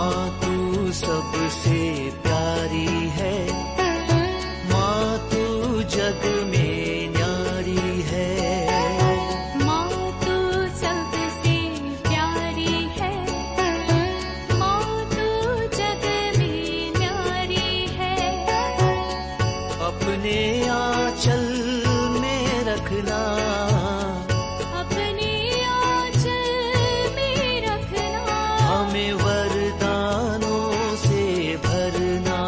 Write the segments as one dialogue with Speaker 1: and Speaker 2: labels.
Speaker 1: माँ तू सबसे प्यारी है, माँ तू जग में न्यारी है।
Speaker 2: माँ तू सबसे प्यारी है, माँ तू जग में न्यारी है।
Speaker 1: अपने आंचल में रखना,
Speaker 2: अपने आंचल में रखना।
Speaker 1: हमें वरदानों से भरना।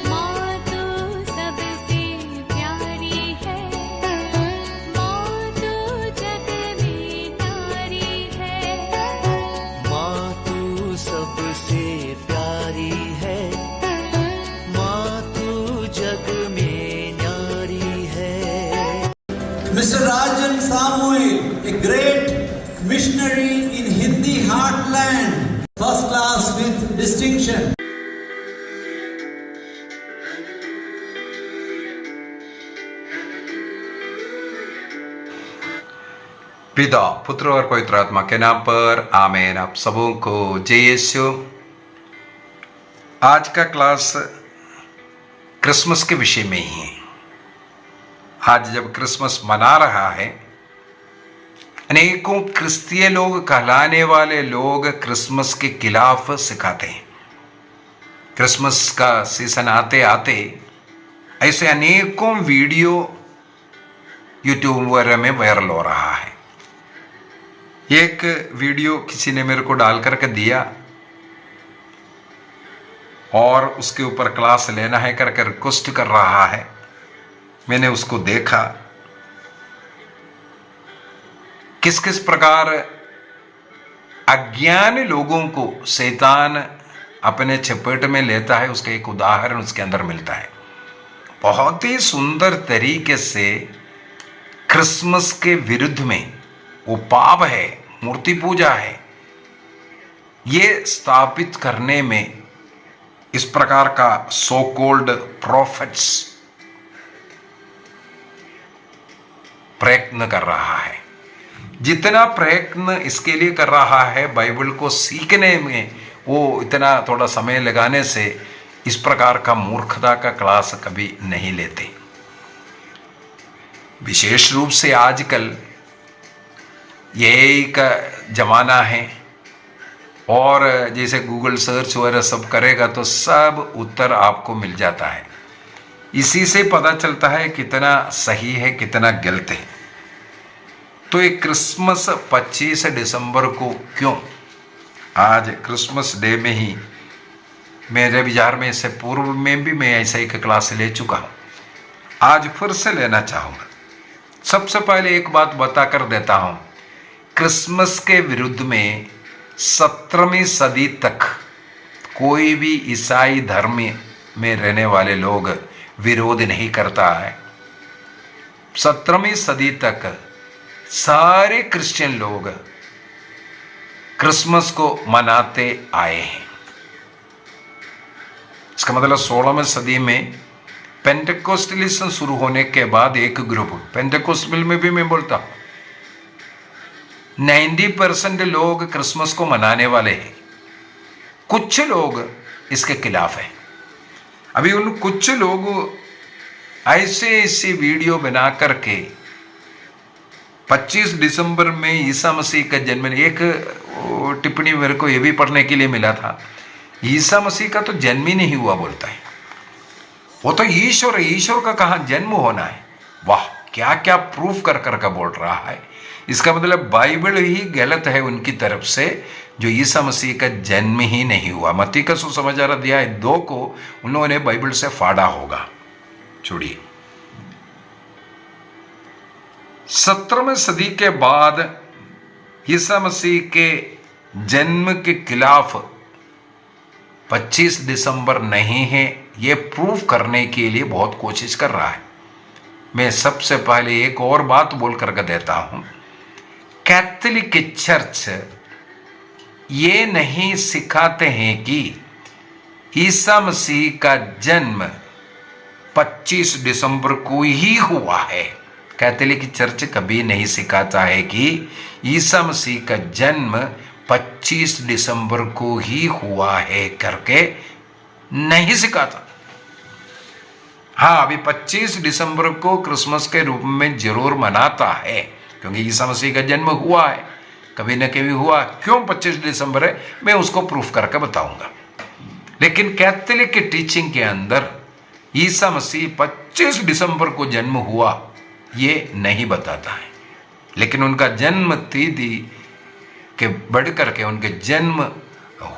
Speaker 2: माँ तू सबसे प्यारी है, माँ तू जग में न्यारी है।
Speaker 1: माँ तू सबसे प्यारी है, माँ तू जग में न्यारी है।
Speaker 3: Mr. Rajan Samuel, a great missionary in Hindi heartland, first class with distinction.
Speaker 4: पिता, पुत्र और पवित्र आत्मा के नाम पर आमीन। आप सबों को जय यीशु। आज का क्लास क्रिसमस के विषय में ही है। आज जब क्रिसमस मना रहा है, अनेकों क्रिस्तीय लोग कहलाने वाले लोग क्रिसमस के खिलाफ सिखाते हैं। क्रिसमस का सीजन आते आते ऐसे अनेकों वीडियो यूट्यूब वगैरह में वायरल हो रहा है। एक वीडियो किसी ने मेरे को डाल करके दिया और उसके ऊपर क्लास लेना है करके रिक्वेस्ट कर रहा है। मैंने उसको देखा, किस किस प्रकार अज्ञानी लोगों को शैतान अपने चपेट में लेता है, उसका एक उदाहरण उसके अंदर मिलता है। बहुत ही सुंदर तरीके से क्रिसमस के विरुद्ध में वो पाप है, मूर्ति पूजा है, ये स्थापित करने में इस प्रकार का सो कॉल्ड प्रॉफिट्स प्रयत्न कर रहा है। जितना प्रयत्न इसके लिए कर रहा है, बाइबल को सीखने में वो इतना थोड़ा समय लगाने से इस प्रकार का मूर्खता का क्लास कभी नहीं लेते। विशेष रूप से आजकल यही का जमाना है और जैसे गूगल सर्च वगैरह सब करेगा तो सब उत्तर आपको मिल जाता है। इसी से पता चलता है कितना सही है कितना गलत है। तो ये क्रिसमस 25 दिसंबर को क्यों, आज क्रिसमस डे में ही मेरे विचार में, इससे पूर्व में भी मैं ऐसा एक क्लास ले चुका हूँ, आज फिर से लेना चाहूँगा। सबसे पहले एक बात बता कर देता हूँ, क्रिसमस के विरुद्ध में 17वीं सदी तक कोई भी ईसाई धर्म में रहने वाले लोग विरोध नहीं करता है। 17वीं सदी तक सारे क्रिश्चियन लोग क्रिसमस को मनाते आए हैं। इसका मतलब 16वीं सदी में पेंटेकोस्टलिज्म शुरू होने के बाद एक ग्रुप, पेंटेकोस्टल में भी मैं बोलता हूं, 90% लोग क्रिसमस को मनाने वाले हैं, कुछ लोग इसके खिलाफ हैं। अभी उन कुछ लोग ऐसे वीडियो बना करके 25 दिसंबर में ईसा मसीह का जन्म, एक टिप्पणी मेरे को ये भी पढ़ने के लिए मिला था, ईसा मसीह का तो जन्म ही नहीं हुआ बोलता है, वो तो ईश्वर है, ईश्वर का कहाँ जन्म होना है। वाह, क्या क्या प्रूफ कर कर बोल रहा है। इसका मतलब बाइबल ही गलत है उनकी तरफ से, जो ईसा मसीह का जन्म ही नहीं हुआ। मत्ती का सुसमाचार अध्याय 2 को उन्होंने बाइबल से फाड़ा होगा। छोड़िए, 17वीं सदी के बाद ईसा मसीह के जन्म के खिलाफ 25 दिसंबर नहीं है, ये प्रूफ करने के लिए बहुत कोशिश कर रहा है। मैं सबसे पहले एक और बात बोल करके देता हूं, कैथोलिक चर्च ये नहीं सिखाते हैं कि ईसा मसीह का जन्म 25 दिसंबर को ही हुआ है। कैथोलिक चर्च कभी नहीं सिखाता है कि ईसा मसीह का जन्म 25 दिसंबर को ही हुआ है करके नहीं सिखाता। हाँ, अभी 25 दिसंबर को क्रिसमस के रूप में जरूर मनाता है, क्योंकि ईसा मसीह का जन्म हुआ है, कभी न कभी हुआ। क्यों 25 दिसंबर है, मैं उसको प्रूफ करके बताऊंगा। लेकिन कैथोलिक की टीचिंग के अंदर ईसा मसीह 25 दिसंबर को जन्म हुआ ये नहीं बताता है, लेकिन उनका जन्म तिथि के बढ़ करके उनके जन्म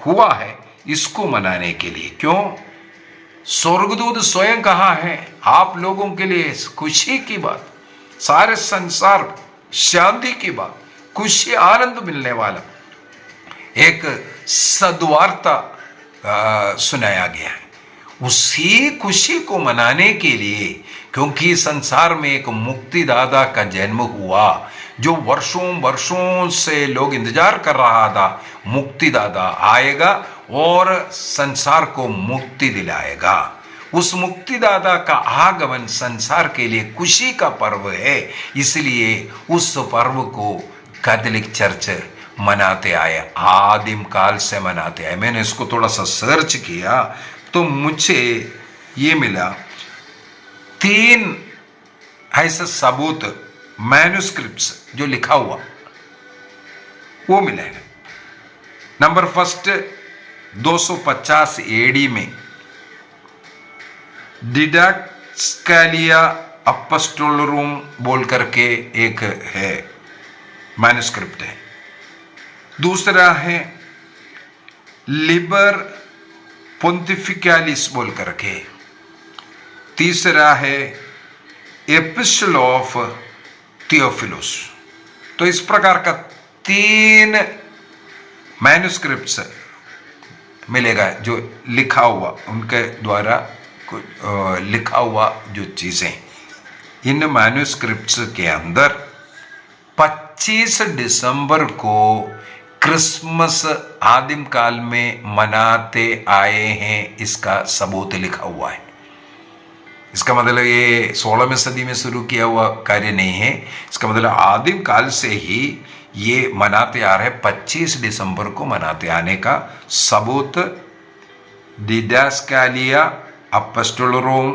Speaker 4: हुआ है इसको मनाने के लिए। क्यों? स्वर्गदूत स्वयं कहा है, आप लोगों के लिए खुशी की बात, सारे संसार शांति की बात, खुशी आनंद मिलने वाला एक सद्वार्ता सुनाया गया है। उसी खुशी को मनाने के लिए, क्योंकि संसार में एक मुक्तिदाता का जन्म हुआ जो वर्षों वर्षों से लोग इंतजार कर रहा था, मुक्तिदाता आएगा और संसार को मुक्ति दिलाएगा। उस मुक्तिदाता का आगमन संसार के लिए खुशी का पर्व है, इसलिए उस पर्व को कैथोलिक चर्च मनाते आए, आदिम काल से मनाते आए। मैंने इसको थोड़ा सा सर्च किया तो मुझे ये मिला 3 ऐसे सबूत मैन्युस्क्रिप्ट्स जो लिखा हुआ वो मिलेगा। नंबर फर्स्ट 250 एडी में डिडास्कैलिया अपोस्टोलोrum बोल करके एक है मैन्युस्क्रिप्ट है। दूसरा है लिबर पोंटिफिकालिस बोल करके। तीसरा है एपिस्टल ऑफ थियोफिलुस। तो इस प्रकार का 3 मैन्युस्क्रिप्ट्स मिलेगा जो लिखा हुआ, उनके द्वारा लिखा हुआ जो चीजें। इन मैन्युस्क्रिप्ट्स के अंदर 25 दिसंबर को क्रिसमस आदिम काल में मनाते आए हैं, इसका सबूत लिखा हुआ है। इसका मतलब ये 16वीं सदी में शुरू किया हुआ कार्य नहीं है। इसका मतलब आदिम काल से ही ये मनाते आ रहे, 25 दिसंबर को मनाते आने का सबूत डिडास्कैलिया अपोस्टोलोrum,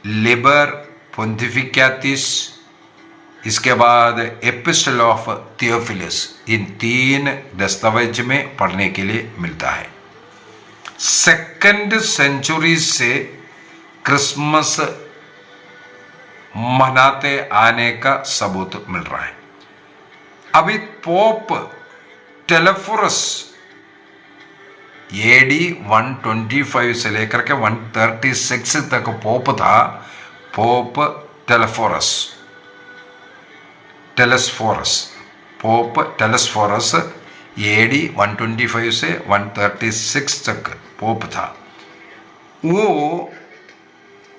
Speaker 4: लिबर पोंटिफिकालिस, इसके बाद एपिस्टल ऑफ थियोफिलस। इन 3 दस्तावेज में पढ़ने के लिए मिलता है। 2nd सेंचुरी से क्रिसमस मनाते आने का सबूत मिल रहा है। अभी पोप टेलेफोरस एडी 125 से लेकर के 136 तक पोप था। पोप पोप टेलेस्फोरस एडी 125 से 136 तक पोप था। वो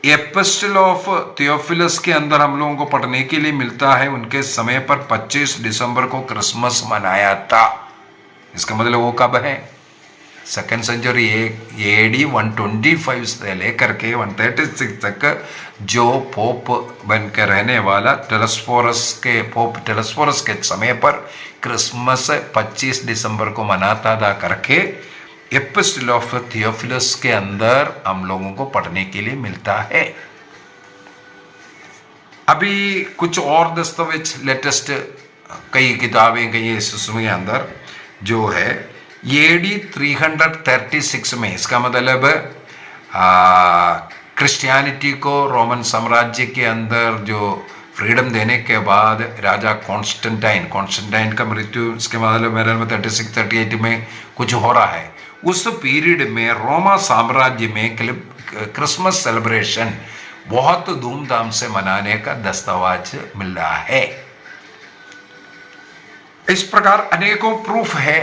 Speaker 4: एपिस्टल ऑफ थियोफिलस के अंदर हम लोगों को पढ़ने के लिए मिलता है, उनके समय पर 25 दिसंबर को क्रिसमस मनाया था। इसका मतलब वो कब है? 2nd सेंचुरी एडी 125 से लेकर के 136 तक जो पोप बन के रहने वाला पोप टेलेस्फोरस के समय पर क्रिसमस 25 दिसंबर को मनाता था करके एपिस्टल ऑफ थियोफिलस के अंदर हम लोगों को पढ़ने के लिए मिलता है। अभी कुछ और दस्तावेज लेटेस्ट कई किताबें कई इसमें अंदर जो है एडी 336 में, इसका मतलब क्रिश्चियनिटी को रोमन साम्राज्य के अंदर जो फ्रीडम देने के बाद राजा कॉन्स्टेंटाइन का मृत्यु, इसके मतलब मेरे में 36-38 में कुछ हो रहा है। उस पीरियड में रोमा साम्राज्य में क्रिसमस सेलिब्रेशन बहुत धूमधाम से मनाने का दस्तावेज मिल रहा है। इस प्रकार अनेकों प्रूफ है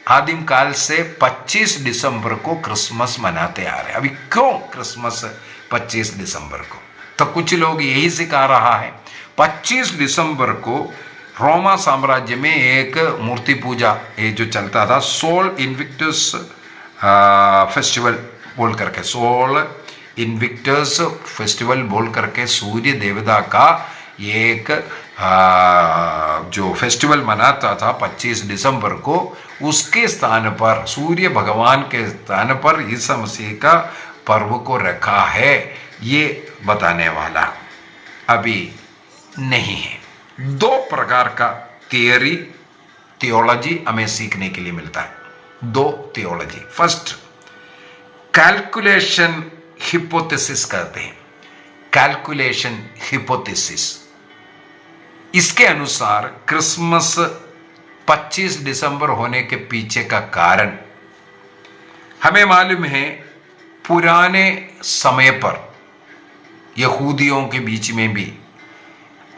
Speaker 4: आदिम काल से 25 दिसंबर को क्रिसमस मनाते आ रहे हैं। अभी क्यों क्रिसमस 25 दिसंबर को? तो कुछ लोग यही सिखा रहा है 25 दिसंबर को रोमा साम्राज्य में एक मूर्ति पूजा ये जो चलता था, सोल इन्विक्टस फेस्टिवल बोल करके, सोल इन्विक्टस फेस्टिवल बोल करके सूर्य देवता का एक जो फेस्टिवल मनाता था 25 दिसंबर को, उसके स्थान पर, सूर्य भगवान के स्थान पर ईसा मसीह का पर्व को रखा है, ये बताने वाला अभी नहीं है। दो प्रकार का थियोलॉजी हमें सीखने के लिए मिलता है। दो थियोलॉजी। फर्स्ट, कैलकुलेशन हिपोथेसिस कहते हैं। कैलकुलेशन हिपोथेसिस, इसके अनुसार क्रिसमस 25 दिसंबर होने के पीछे का कारण हमें मालूम है, पुराने समय पर यहूदियों के बीच में भी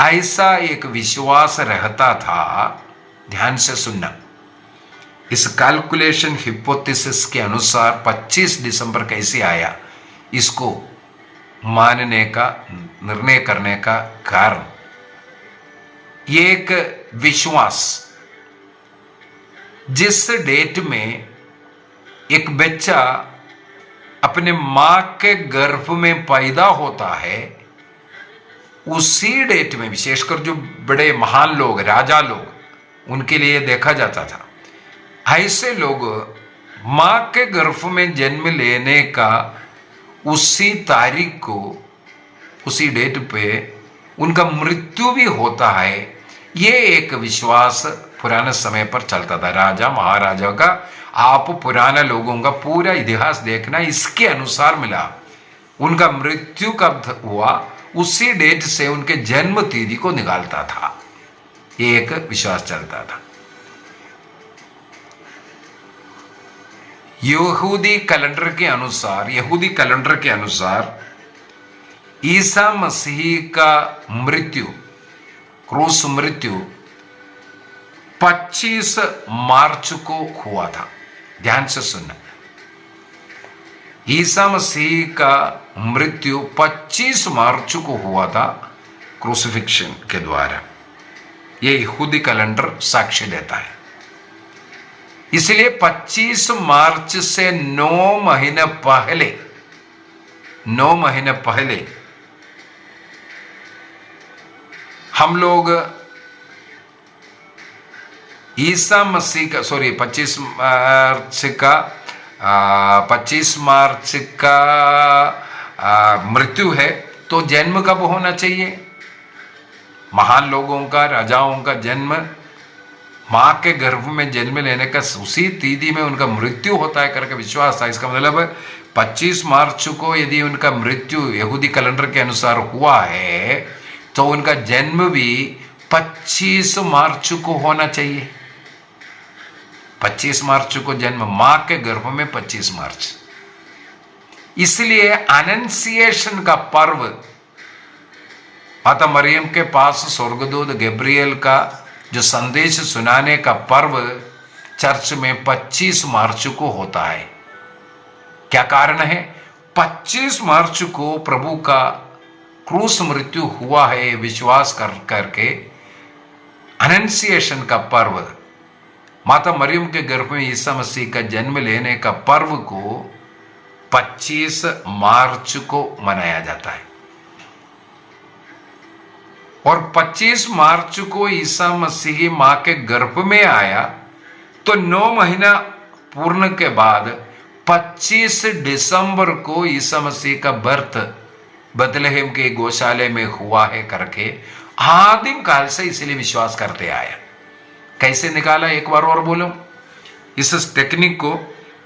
Speaker 4: ऐसा एक विश्वास रहता था। ध्यान से सुनना, इस कैलकुलेशन हिपोथेसिस के अनुसार 25 दिसंबर कैसे आया, इसको मानने का, निर्णय करने का कारण एक विश्वास, जिस डेट में एक बच्चा अपने मां के गर्भ में पैदा होता है, उसी डेट में, विशेषकर जो बड़े महान लोग, राजा लोग, उनके लिए देखा जाता था, ऐसे लोग मां के गर्भ में जन्म लेने का उसी तारीख को, उसी डेट पे उनका मृत्यु भी होता है। ये एक विश्वास पुराने समय पर चलता था। राजा महाराजा का, आप पुराने लोगों का पूरा इतिहास देखना, इसके अनुसार मिला उनका मृत्यु कब हुआ, उसी डेट से उनके जन्म तिथि को निकालता था। ये एक विश्वास चलता था। यहूदी कैलेंडर के अनुसार ईसा मसीह का मृत्यु, क्रूस मृत्यु 25 मार्च को हुआ था। ध्यान से सुनना, ईसा मसीह का मृत्यु 25 मार्च को हुआ था क्रूसिफिक्शन के द्वारा। ये यहूदी कैलेंडर साक्ष्य देता है। इसलिए 25 मार्च से 9 महीने पहले हम लोग ईसा मसीह का, 25 मार्च का मृत्यु है, तो जन्म कब होना चाहिए? महान लोगों का, राजाओं का जन्म मां के गर्भ में जन्म लेने का उसी तिथि में उनका मृत्यु होता है करके विश्वास था। इसका मतलब 25 मार्च को यदि उनका मृत्यु यहूदी कैलेंडर के अनुसार हुआ है, तो उनका जन्म भी 25 मार्च को होना चाहिए। 25 मार्च को जन्म, मां के गर्भ में 25 मार्च। इसलिए अनंसिएशन का पर्व, माता मरियम के पास स्वर्गदूत गैब्रियल का जो संदेश सुनाने का पर्व चर्च में 25 मार्च को होता है। क्या कारण है? 25 मार्च को प्रभु का क्रूस मृत्यु हुआ है विश्वास करके अनंसिएशन का पर्व, माता मरियम के गर्भ में ईसा मसीह का जन्म लेने का पर्व को 25 मार्च को मनाया जाता है। और 25 मार्च को ईसा मसीह मां के गर्भ में आया, तो 9 महीना पूर्ण के बाद 25 दिसंबर को ईसा मसीह का बर्थ बथलेहम के गौशाले में हुआ है करके आदिम काल से इसलिए विश्वास करते आया। कैसे निकाला, एक बार और बोलो। इस टेक्निक को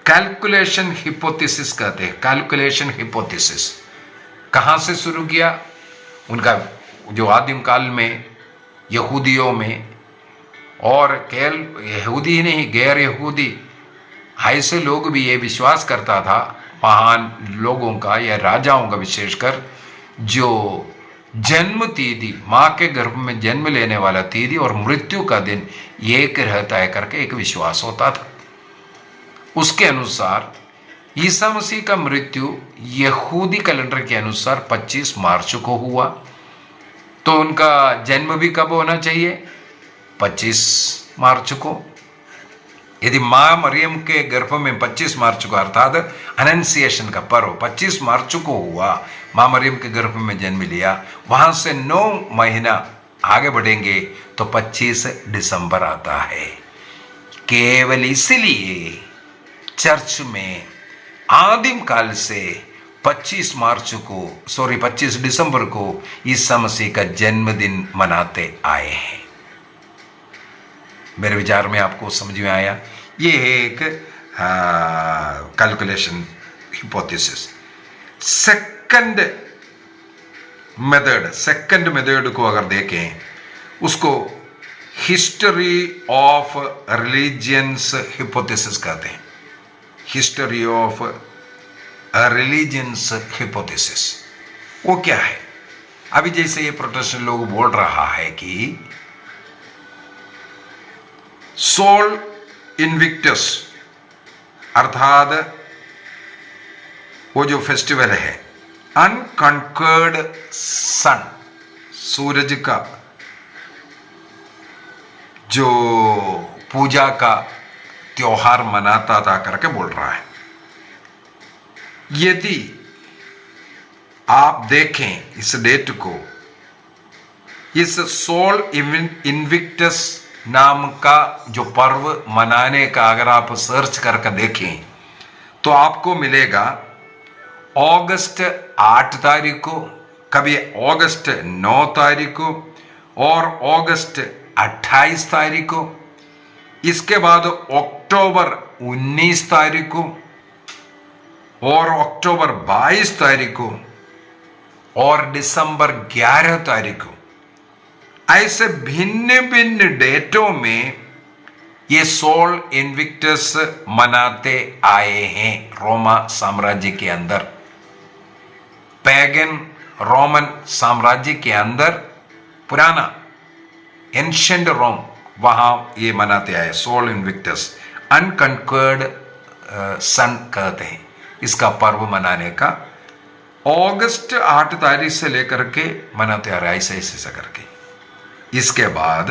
Speaker 4: कैलकुलेशन हिपोथेसिस कहते हैं। कैलकुलेशन हिपोथेसिस कहां से शुरू किया? उनका जो आदिम काल में यहूदियों में, और केवल यहूदी ही नहीं, गैर यहूदी ऐसे लोग भी ये विश्वास करता था, महान लोगों का या राजाओं का विशेषकर, जो जन्म तिथि, मां के गर्भ में जन्म लेने वाला तिथि और मृत्यु का दिन एक रहता है करके एक विश्वास होता था। उसके अनुसार ईसा मसीह का मृत्यु यहूदी कैलेंडर के अनुसार 25 मार्च को हुआ, तो उनका जन्म भी कब होना चाहिए? 25 मार्च को। यदि मां मरियम के गर्भ में 25 मार्च को, अर्थात अनंसिएशन का पर्व 25 मार्च को हुआ, मां मरियम के गर्भ में जन्म लिया, वहां से 9 महीना आगे बढ़ेंगे तो 25 दिसंबर आता है। केवल इसलिए चर्च में आदिम काल से 25 दिसंबर को ईसा मसीह का जन्मदिन मनाते आए हैं। मेरे विचार में आपको समझ में आया? ये एक कैलकुलेशन हिपोथेसिस। सेकंड मेथड को अगर देखें, उसको हिस्ट्री ऑफ रिलीजियंस हिपोथेसिस कहते हैं। हिस्ट्री ऑफ रिलीजियंस हिपोथेसिस वो क्या है? अभी जैसे ये प्रोटेस्टेंट लोग बोल रहा है कि सोल इनविक्टस अर्थात वो जो फेस्टिवल है अनकंकर्ड सन, सूरज का जो पूजा का त्योहार मनाता था करके बोल रहा है। यदि आप देखें इस डेट को, इस सोल इनविक्टस नाम का जो पर्व मनाने का अगर आप सर्च करके देखें तो आपको मिलेगा अगस्त 8 तारीख को, कभी अगस्त 9 तारीख को और अगस्त 28 तारीख को। इसके बाद अक्टूबर 19 तारीख को और अक्टूबर 22 तारीख को और दिसंबर 11 तारीख को। ऐसे भिन्न भिन्न डेटों में ये सोल इनविक्टस मनाते आए हैं रोमा साम्राज्य के अंदर। पैगन रोमन साम्राज्य के अंदर, पुराना एंशिएंट रोम, वहां ये मनाते आए सोल इनविक्टस। अनकंकर्ड सन कहते हैं इसका पर्व मनाने का। अगस्त 8 तारीख से लेकर के मनाते आ रहा है ऐसे करके। इसके बाद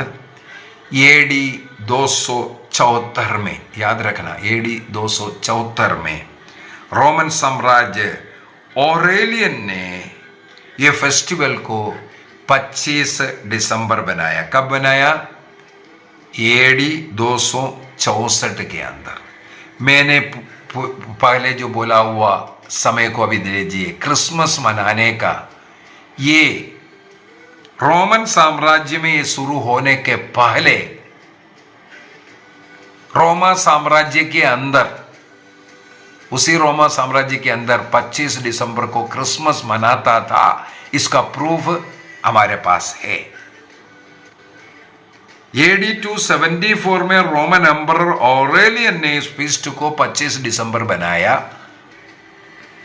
Speaker 4: एडी 274 में, याद रखना एडी 274 में रोमन साम्राज्य ऑरेलियन ने ये फेस्टिवल को 25 दिसंबर बनाया। कब बनाया? एडी 264 के अंदर। मैंने पहले जो बोला हुआ समय को अभी दे दीजिए। क्रिसमस मनाने का ये रोमन साम्राज्य में ये शुरू होने के पहले रोमा साम्राज्य के अंदर, उसी रोमा साम्राज्य के अंदर 25 दिसंबर को क्रिसमस मनाता था। इसका प्रूफ हमारे पास है। एडी 274 में रोमन एम्परर ऑरेलियन ने इस फीस्ट को 25 दिसंबर बनाया।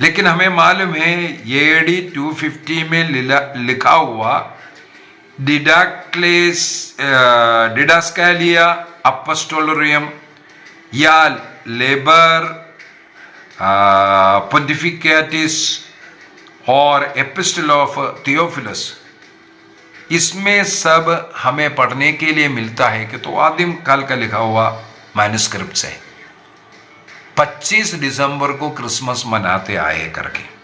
Speaker 4: लेकिन हमें मालूम है एडी 250 में लिखा हुआ डिडास्कैलिया अपोस्टोलोरियम या लेबर पोंटिफिकेटिस और एपिस्टल ऑफ थियोफिलस, इसमें सब हमें पढ़ने के लिए मिलता है कि तो आदिम काल का लिखा हुआ मैन्युस्क्रिप्ट है। 25 दिसंबर को क्रिसमस मनाते आए करके।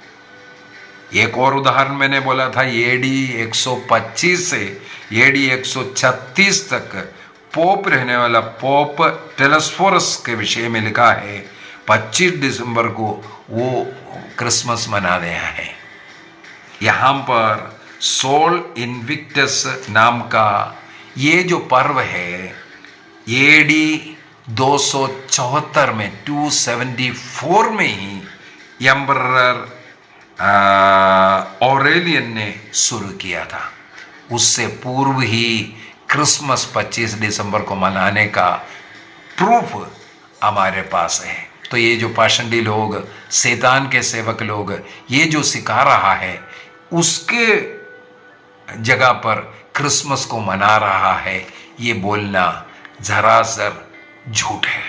Speaker 4: एक और उदाहरण मैंने बोला था, एडी 125 से एडी 136 तक पोप रहने वाला पोप टेलेस्फोरस के विषय में लिखा है 25 दिसंबर को वो क्रिसमस मना रहे हैं। यहाँ पर सोल इनविक्टस नाम का ये जो पर्व है एडी 274 में 274 में ही एम्परर ऑरेलियन ने शुरू किया था। उससे पूर्व ही क्रिसमस 25 दिसंबर को मनाने का प्रूफ हमारे पास है। तो ये जो पाषंडी लोग, शैतान के सेवक लोग ये जो सिखा रहा है, उसके जगह पर क्रिसमस को मना रहा है, ये बोलना जरासर झूठ है।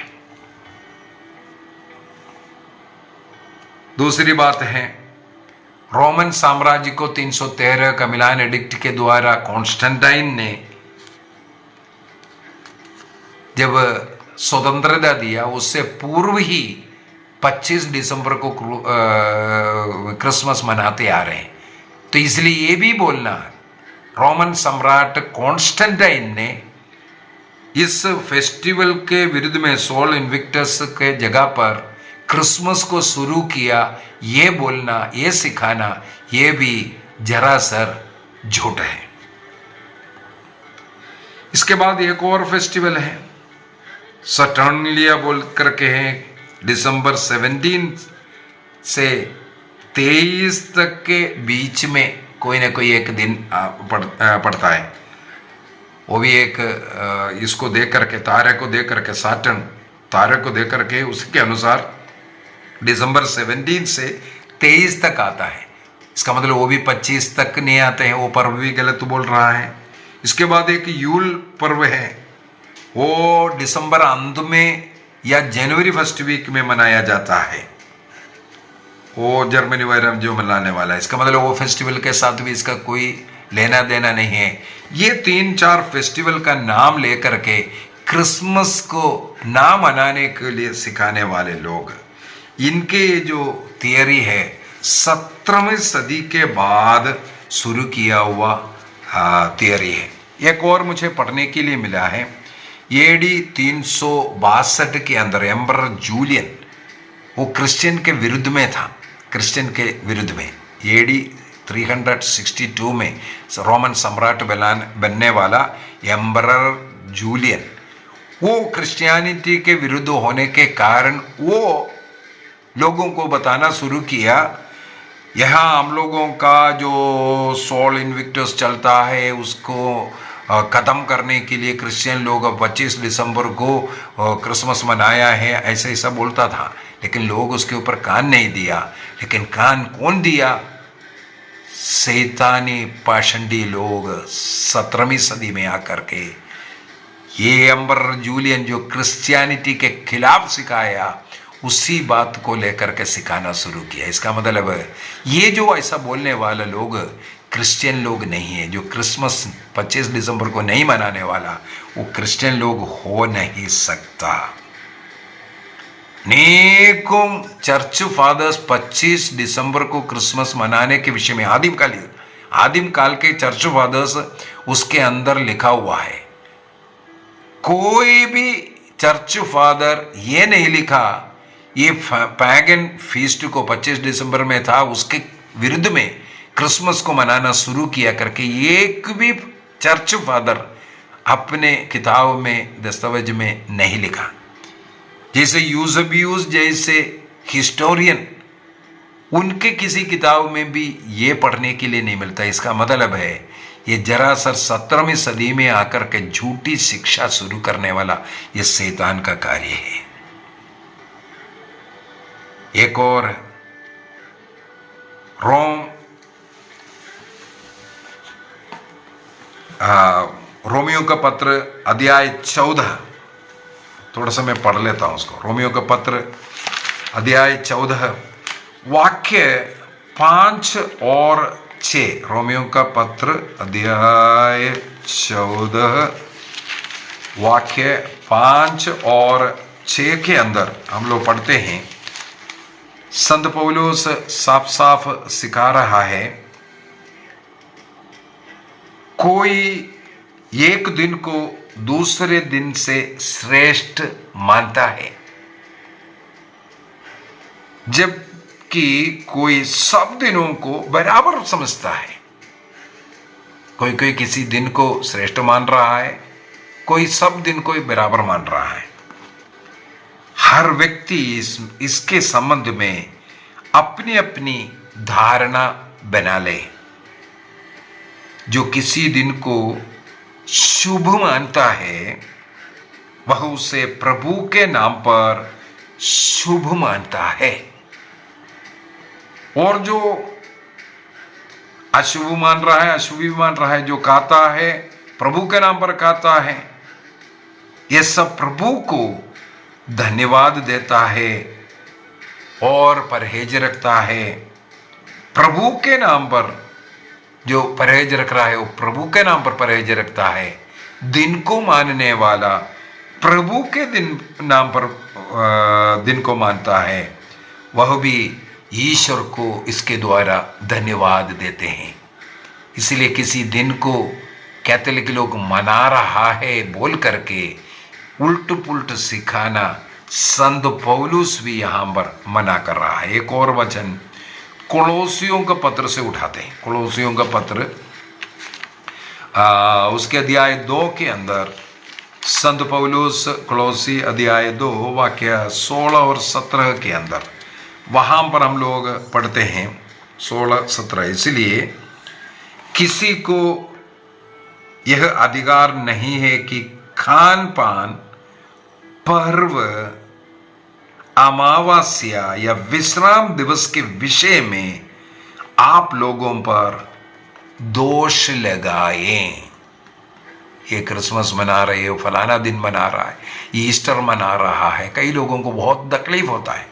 Speaker 4: दूसरी बात है, रोमन साम्राज्य को 313 का मिलान एडिक्ट के द्वारा कॉन्स्टेंटाइन ने जब स्वतंत्रता दिया, उससे पूर्व ही 25 दिसंबर को क्रिसमस मनाते आ रहे हैं। तो इसलिए ये भी बोलना रोमन सम्राट कॉन्स्टेंटाइन ने इस फेस्टिवल के विरुद्ध में सोल इन्विक्टस के जगह पर क्रिसमस को शुरू किया, ये बोलना, ये सिखाना, ये भी जरा सर झूठ है। इसके बाद एक और फेस्टिवल है, सटर्नलिया बोल करके है। दिसंबर 17 से 23 तक के बीच में कोई ना कोई एक दिन पड़ता है। वो भी एक इसको देख करके, तारे को देख करके, साटर्न तारे को देख करके उसके अनुसार दिसंबर 17 से 23 तक आता है। इसका मतलब वो भी 25 तक नहीं आते हैं, वो पर्व भी गलत बोल रहा है। इसके बाद एक यूल पर्व है, वो दिसंबर अंत में या जनवरी फर्स्ट वीक में मनाया जाता है। वो जर्मनी वगैरह जो मनाने वाला है। इसका मतलब वो फेस्टिवल के साथ भी इसका कोई लेना देना नहीं है। ये 3-4 फेस्टिवल का नाम लेकर के क्रिसमस को ना मनाने के लिए सिखाने वाले लोग, इनके जो थियरी है 17वीं सदी के बाद शुरू किया हुआ थियरी है। एक और मुझे पढ़ने के लिए मिला है, AD 362 के अंदर एम्परर जूलियन वो क्रिश्चियन के विरुद्ध में था, क्रिश्चियन के विरुद्ध में। AD 362 में रोमन सम्राट बनने वाला एम्परर जूलियन, वो क्रिश्चियनिटी के विरुद्ध होने के कारण वो लोगों को बताना शुरू किया, यहाँ हम लोगों का जो सोल इन्विक्टस चलता है उसको ख़त्म करने के लिए क्रिश्चियन लोग 25 दिसंबर को क्रिसमस मनाया है, ऐसे ऐसा बोलता था। लेकिन लोग उसके ऊपर कान नहीं दिया। लेकिन कान कौन दिया? शैतानी पाषंडी लोग 17वीं सदी में आकर के ये एम्परर जूलियन जो क्रिश्चियनिटी के खिलाफ सिखाया, उसी बात को लेकर के सिखाना शुरू किया। इसका मतलब ये जो ऐसा बोलने वाले लोग क्रिश्चियन लोग नहीं है। जो क्रिसमस 25 दिसंबर को नहीं मनाने वाला वो क्रिश्चियन लोग हो नहीं सकता। नेकों चर्च फादर्स 25 दिसंबर को क्रिसमस मनाने के विषय में आदिम काल के चर्च फादर्स उसके अंदर लिखा हुआ है। कोई भी चर्च फादर ये नहीं लिखा ये पैगन फीस्ट को 25 दिसंबर में था उसके विरुद्ध में क्रिसमस को मनाना शुरू किया करके एक भी चर्च फादर अपने किताब में, दस्तावेज में नहीं लिखा। जैसे यूसेबियुस जैसे हिस्टोरियन, उनके किसी किताब में भी ये पढ़ने के लिए नहीं मिलता। इसका मतलब है ये जरासर 17वीं सदी में आकर के झूठी शिक्षा शुरू करने वाला ये शैतान का कार्य है। एक और रोमियो का पत्र अध्याय 14, थोड़ा सा मैं पढ़ लेता हूं उसको। रोमियो का पत्र अध्याय 14 वाक्य 5 और 6। रोमियो का पत्र अध्याय 14 वाक्य 5 और 6 के अंदर हम लोग पढ़ते हैं, संत पौलुस साफ साफ सिखा रहा है, कोई एक दिन को दूसरे दिन से श्रेष्ठ मानता है, जबकि कोई सब दिनों को बराबर समझता है। कोई किसी दिन को श्रेष्ठ मान रहा है, कोई सब दिन को बराबर मान रहा है। हर व्यक्ति इसके संबंध में अपनी अपनी धारणा बना ले। जो किसी दिन को शुभ मानता है वह उसे प्रभु के नाम पर शुभ मानता है, और जो अशुभ मान रहा है, अशुभ मान रहा है, जो खाता है प्रभु के नाम पर खाता है, यह सब प्रभु को धन्यवाद देता है और परहेज रखता है। प्रभु के नाम पर जो परहेज रख रहा है वो प्रभु के नाम पर परहेज रखता है। दिन को मानने वाला प्रभु के नाम पर दिन को मानता है, वह भी ईश्वर को इसके द्वारा धन्यवाद देते हैं। इसलिए किसी दिन को कैथोलिक लोग मना रहा है बोल करके उल्ट पुल्ट सिखाना संत पौलुस भी यहाँ पर मना कर रहा है। एक और वचन कोलोसियों का पत्र से उठाते हैं। कोलोसियों का पत्र उसके अध्याय 2 के अंदर संत पौलुस कोलोसी अध्याय 2 वाक्य 16 और 17 के अंदर वहाँ पर हम लोग पढ़ते हैं 16-17। इसलिए किसी को यह अधिकार नहीं है कि खान पान, पर्व, अमावस्या या विश्राम दिवस के विषय में आप लोगों पर दोष लगाएं। ये क्रिसमस मना रहे हो, फलाना दिन मना रहा है, ईस्टर मना रहा है, कई लोगों को बहुत तकलीफ होता है।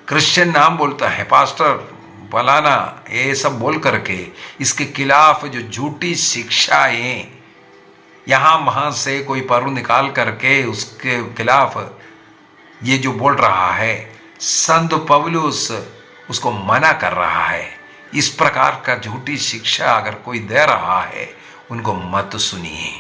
Speaker 4: क्रिश्चियन नाम बोलता है, पास्टर फलाना, ये सब बोल करके इसके खिलाफ जो झूठी शिक्षाएं यहाँ वहाँ से कोई पर्व निकाल करके उसके खिलाफ ये जो बोल रहा है, संत पौलुस उसको मना कर रहा है। इस प्रकार का झूठी शिक्षा अगर कोई दे रहा है उनको मत सुनिए।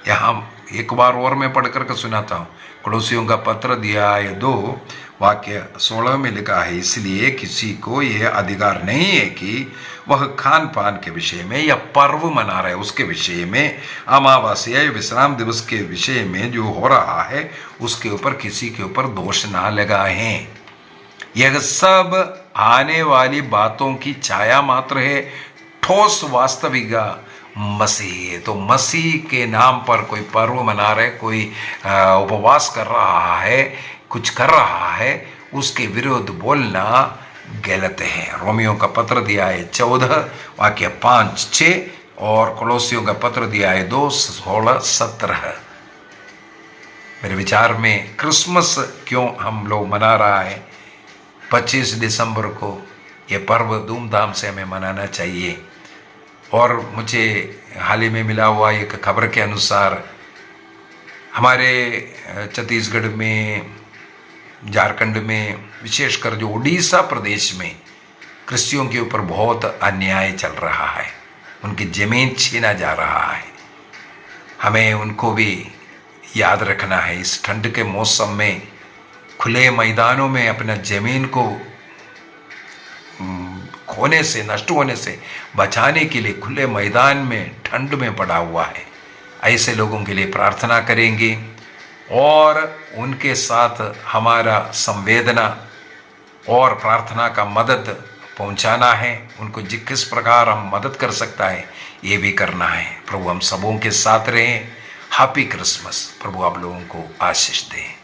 Speaker 4: यहाँ एक बार और मैं पढ़ करके सुनाता हूँ। कोलोसियों का पत्र अध्याय 2 वाक्य 16 में लिखा है, इसलिए किसी को यह अधिकार नहीं है कि वह खान पान के विषय में या पर्व मना रहे उसके विषय में, अमावस्या या विश्राम दिवस के विषय में जो हो रहा है उसके ऊपर किसी के ऊपर दोष ना लगाएं। यह सब आने वाली बातों की छाया मात्र है, ठोस वास्तविक मसीह है। तो मसीह के नाम पर कोई पर्व मना रहे, कोई उपवास कर रहा है, कुछ कर रहा है, उसके विरुद्ध बोलना गलत है। रोमियो का पत्र अध्याय 14 वाक्य 5-6 और कोलोसियों का पत्र अध्याय 2 16-17। मेरे विचार में क्रिसमस क्यों हम लोग मना रहा है, 25 दिसंबर को ये पर्व धूमधाम से हमें मनाना चाहिए। और मुझे हाल ही में मिला हुआ एक खबर के अनुसार हमारे छत्तीसगढ़ में, झारखंड में, विशेषकर जो उड़ीसा प्रदेश में कृषियों के ऊपर बहुत अन्याय चल रहा है, उनकी ज़मीन छीना जा रहा है। हमें उनको भी याद रखना है। इस ठंड के मौसम में खुले मैदानों में अपना ज़मीन को खोने से, नष्ट होने से बचाने के लिए खुले मैदान में ठंड में पड़ा हुआ है। ऐसे लोगों के लिए प्रार्थना करेंगे और उनके साथ हमारा संवेदना और प्रार्थना का मदद पहुंचाना है। उनको किस प्रकार हम मदद कर सकता है ये भी करना है। प्रभु हम सबों के साथ रहें। Happy Christmas. प्रभु आप लोगों को आशीष दें।